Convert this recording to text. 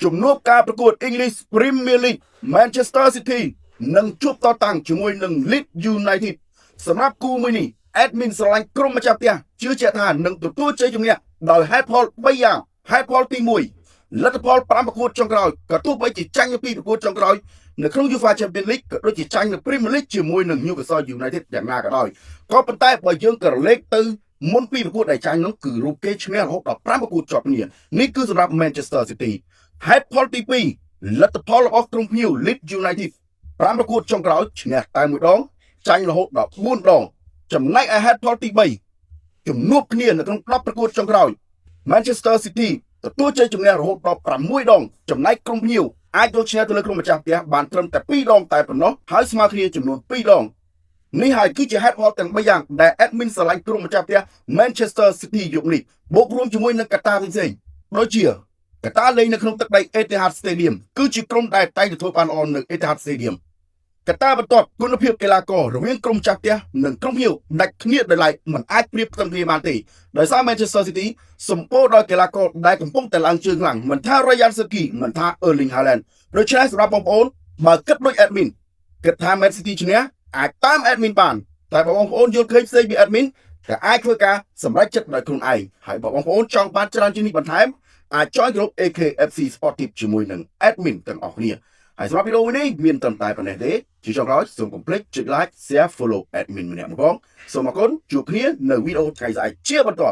ជំនួបការប្រកួត English Premier League Manchester City នឹងជួបតតាំងជាមួយនឹង Leeds United សម្រាប់គូមួយនេះ admin ស្រឡាញ់ក្រុមម្ចាស់ផ្ទះជឿជាក់ថានឹងទទួលជ័យជំនះដោយហេតុផល3យ៉ាងហេតុផលទី1លទ្ធផល5ប្រកួតចុងក្រោយក៏ទោះបីជាចាញ់ពីប្រកួតចុងក្រោយនៅក្នុង UEFA Champions League ក៏ដូចជាចាញ់នៅ Premier League ជាមួយនឹង Newcastle United យ៉ាងណាក៏ដោយក៏ប៉ុន្តែបើយើងក៏លេខទៅមុនពីប្រកួតដែលចាញ់នោះគឺរូបគេឈ្នះរហូតដល់5ប្រកួតជាប់គ្នានេះគឺសម្រាប់ Manchester City ហេតុផលទី2លទ្ធផលរបស់ក្រុមភ្ញៀវ Leeds United 5ប្រកួតចុងក្រោយឈ្នះតែមួយដងចាញ់រហូតដល់4ដងចំណែកឯហេតុផលទី3ជំនួបគ្នានៅក្នុង10ប្រកួតចុងក្រោយ Manchester City ទទួលជ័យជំនះរហូតដល់6ដងចំណែកក្រុមភ្ញៀវអាចយកឈ្នះទៅលើក្រុមម្ចាស់ផ្ទះបានត្រឹមតែ2ដងតែប៉ុណ្ណោះហើយស្មើគ្នាចំនួន2ដងនេះហើយគឺជាហេតុផលទាំង3យ៉ាងដែល admin ស្រឡាញ់ក្រុមម្ចាស់ផ្ទះ Manchester City យប់នេះបូករួមជាមួយនឹងកត្តាផ្សេងៗដូចជាកត្តាលេងនៅក្នុងទឹកដី Etihad Stadium គឺជាក្រុមដែលតែងទទួលបានល្អនៅ Etihad Stadium កត្តាបន្ទាប់គុណភាពកីឡាកររវាងក្រុមម្ចាស់ផ្ទះនិងក្រុមភ្ញៀវដាច់គ្នាដោយឡែកមិនអាចប្រៀបផ្ទឹមគ្នាបានទេដោយសារ Manchester City សម្បូរដោយកីឡាករដែលកំពុងតែឡើងជើងខ្លាំងមិនថា Ryan Cherki មិនថា Erling Haaland ដូច្នេះសម្រាប់បងប្អូនបើគិតដូច admin គិតថា Man City ឈ្នះអាចតាម admin បានតែបើបងប្អូនយល់ឃើញផ្សេងពី admin ក៏អាចធ្វើការសម្រេចចិត្តដោយខ្លួនឯងហើយបើបងប្អូនចង់បានច្រើនជាងនេះបន្ថែមអាច join ក្រុម AKFC Sport Tip ជាមួយនឹង admin ទាំងអស់គ្នាហើយសម្រាប់វីដេអូនេះមានត្រឹមតែប៉ុណ្ណេះទេជាចុងក្រោយសូមកុំភ្លេចចុច like share follow admin ម្នាក់មកផងសូមអរគុណជួបគ្នានៅវីដេអូថ្ងៃស្អែកជាបន្ត